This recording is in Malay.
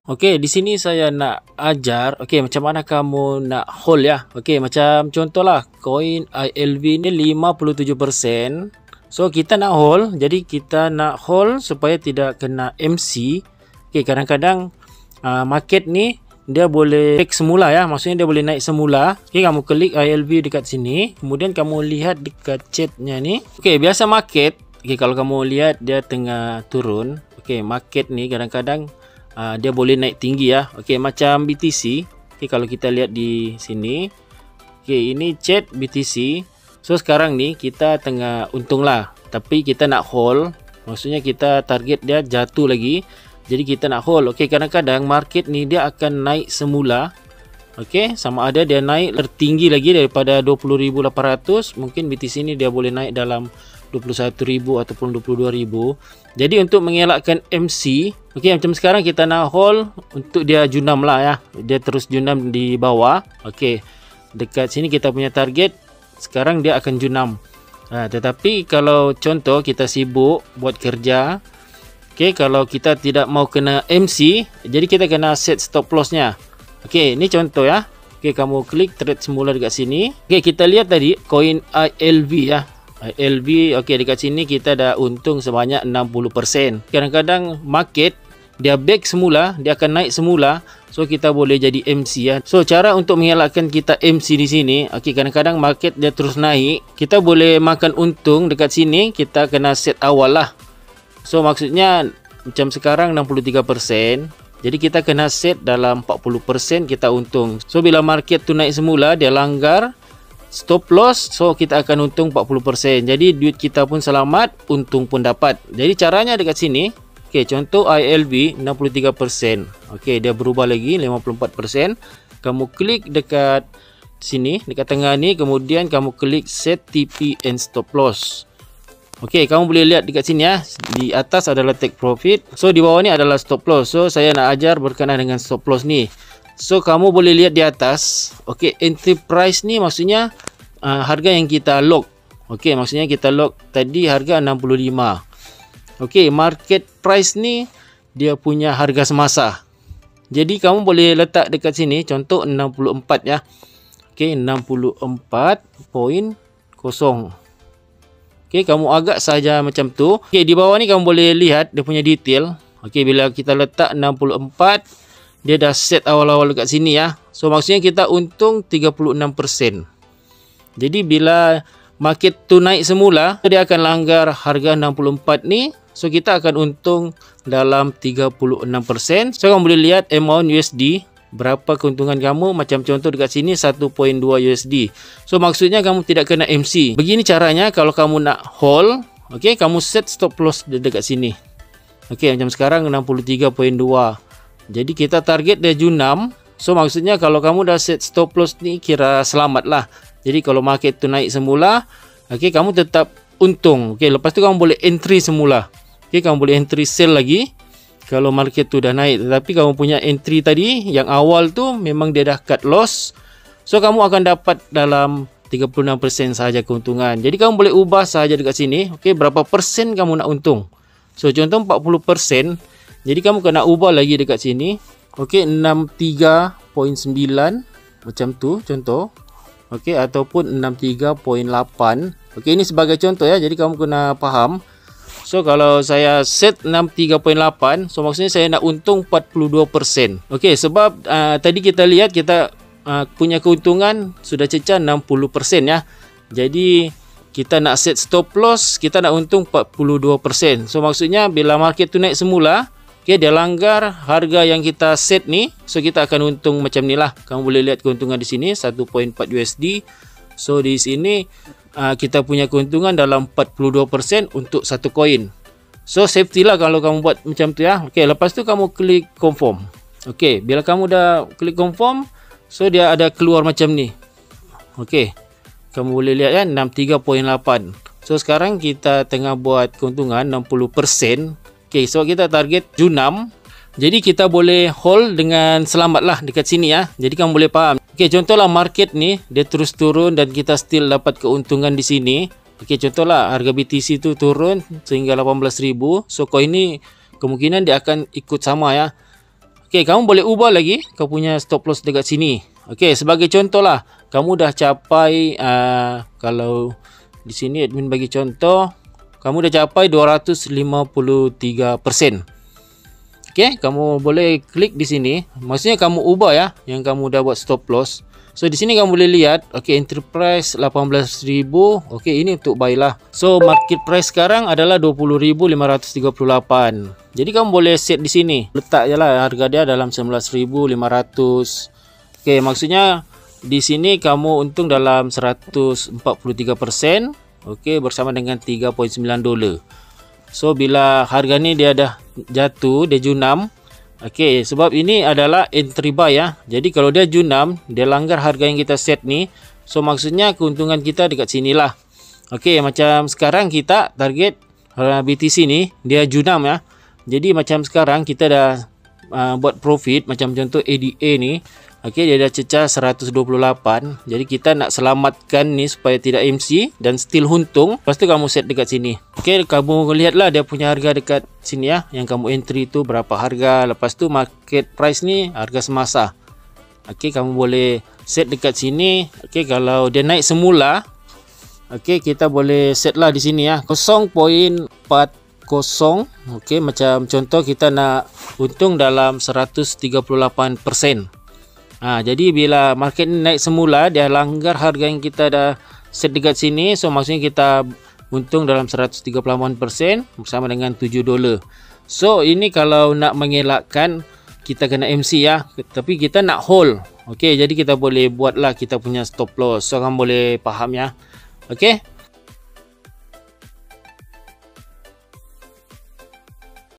Okey, di sini saya nak ajar, okey, macam mana kamu nak hold ya. Okey, macam contohlah koin ILV ni 57%. So kita nak hold, jadi kita nak hold supaya tidak kena MC. Okey, kadang-kadang market ni dia boleh take semula ya, maksudnya dia boleh naik semula. Okey, kamu klik ILV dekat sini, kemudian kamu lihat dekat chatnya ni. Okey, biasa market, okey, kalau kamu lihat dia tengah turun. Okey, market ni kadang-kadang dia boleh naik tinggi ya. Okey, macam BTC. Okey, kalau kita lihat di sini. Okey, ini chat BTC. So sekarang ni kita tengah untung lah, tapi kita nak hold. Maksudnya kita target dia jatuh lagi. Jadi kita nak hold. Okey, kadang-kadang market ni dia akan naik semula. Okey, sama ada dia naik tertinggi lagi daripada 20.800. Mungkin BTC ni dia boleh naik dalam 21.000 ataupun 22.000. Jadi untuk mengelakkan MC, okey, macam sekarang kita nak hold untuk dia junam lah ya. Dia terus junam di bawah. Okey, dekat sini kita punya target. Sekarang dia akan junam. Tetapi kalau contoh kita sibuk buat kerja, okey, kalau kita tidak mau kena MC, jadi kita kena set stop lossnya. Okey, ini contoh ya. Okey, kamu klik trade semula dekat sini. Okey, kita lihat tadi koin ILV ya. ILV, okey, dekat sini kita dah untung sebanyak 60%. Kadang-kadang market dia back semula, dia akan naik semula. So kita boleh jadi MC ya. So cara untuk mengelakkan kita MC di sini, okey, kadang-kadang market dia terus naik, kita boleh makan untung dekat sini, kita kena set awal lah. So maksudnya macam sekarang 63%. Jadi kita kena set dalam 40% kita untung. So bila market tu naik semula, dia langgar stop loss, so kita akan untung 40%. Jadi duit kita pun selamat, untung pun dapat. Jadi caranya dekat sini, okey, contoh ILV 63%. Okey, dia berubah lagi 54%. Kamu klik dekat sini, dekat tengah ni, kemudian kamu klik set TP and stop loss. Okey, kamu boleh lihat dekat sini ya. Di atas adalah take profit. So di bawah ni adalah stop loss. So saya nak ajar berkenaan dengan stop loss ni. So kamu boleh lihat di atas. Okey, entry price ni maksudnya harga yang kita lock. Okey, maksudnya kita lock tadi harga 65. Okey, market price ni dia punya harga semasa. Jadi kamu boleh letak dekat sini contoh 64 ya. Okey, 64.0. Okey, kamu agak saja macam tu. Okey, di bawah ni kamu boleh lihat dia punya detail. Okey, bila kita letak 64, dia dah set awal-awal dekat sini ya. So maksudnya kita untung 36%. Jadi bila market tu naik semula, dia akan langgar harga 64 ni. So kita akan untung dalam 36%. So kamu boleh lihat amount USD, berapa keuntungan kamu. Macam contoh dekat sini 1.2 USD. So maksudnya kamu tidak kena MC. Begini caranya kalau kamu nak hold. Okey, kamu set stop loss dekat sini. Okey, macam sekarang 63.2. Jadi kita target dia junam. So maksudnya kalau kamu dah set stop loss ni, kira selamat lah. Jadi kalau market tu naik semula, okey, kamu tetap untung. Okey, lepas tu kamu boleh entry semula. Okey, kamu boleh entry sell lagi kalau market tu dah naik. Tetapi kamu punya entry tadi yang awal tu memang dia dah cut loss. So kamu akan dapat dalam 36% sahaja keuntungan. Jadi kamu boleh ubah sahaja dekat sini. Okey, berapa persen kamu nak untung. So contoh 40%. Jadi kamu kena ubah lagi dekat sini. Okey, 63.9 macam tu contoh. Okey, ataupun 63.8. Okey, ini sebagai contoh ya. Jadi kamu kena faham. So kalau saya set 63.8, so maksudnya saya nak untung 42%. Okey, sebab tadi kita lihat kita punya keuntungan sudah cecah 60% ya. Jadi kita nak set stop loss, kita nak untung 42%. So maksudnya bila market tu naik semula, okey, dia langgar harga yang kita set ni, so kita akan untung macam ni lah. Kamu boleh lihat keuntungan di sini 1.4 USD. So di sini kita punya keuntungan dalam 42% untuk satu koin. So safety lah kalau kamu buat macam tu ya. Okey, lepas tu kamu klik confirm. Okey, bila kamu dah klik confirm, so dia ada keluar macam ni. Okey, kamu boleh lihat ya, 63.8. So sekarang kita tengah buat keuntungan 60%. Okey, so kita target junam. Jadi kita boleh hold dengan selamat lah dekat sini ya. Jadi kamu boleh faham. Okey, contohlah market ni dia terus turun dan kita still dapat keuntungan di sini. Okey, contohlah harga BTC tu turun sehingga 18.000. So koin ni kemungkinan dia akan ikut sama ya. Okey, kamu boleh ubah lagi kau punya stop loss dekat sini. Okey, sebagai contoh lah, kamu dah capai kalau di sini admin bagi contoh, kamu dah capai 253%. Okey, kamu boleh klik di sini. Maksudnya kamu ubah ya yang kamu dah buat stop loss. So di sini kamu boleh lihat, okey, entry price 18.000. Okey, ini untuk buy lah. So market price sekarang adalah 20.538. Jadi kamu boleh set di sini. Letak je lah harga dia dalam 19.500. Okey, maksudnya di sini kamu untung dalam 143%. Okey, bersama dengan 3.9 dolar. So bila harga ni dia dah jatuh, dia junam. Okey, sebab ini adalah entry buy ya. Jadi kalau dia junam, dia langgar harga yang kita set ni. So maksudnya keuntungan kita dekat sinilah. Okey, macam sekarang kita target BTC ni dia junam ya. Jadi macam sekarang kita dah buat profit, macam contoh ADA ni. Okey, dia dah cecah 128. Jadi kita nak selamatkan ni supaya tidak MC dan still untung. Lepas tu kamu set dekat sini. Okey, kamu lihatlah dia punya harga dekat sini ya. Yang kamu entry tu berapa harga. Lepas tu market price ni harga semasa. Okey, kamu boleh set dekat sini. Okey, kalau dia naik semula, okey, kita boleh set lah di sini ya. 0.40. Okey, macam contoh kita nak untung dalam 138%. Jadi bila market ni naik semula, dia langgar harga yang kita dah set dekat sini. So maksudnya kita untung dalam 138% bersama dengan 7 dolar. So ini kalau nak mengelakkan kita kena MC ya. Tapi kita nak hold. Okey, jadi kita boleh buatlah kita punya stop loss. So kamu boleh faham ya. Okey.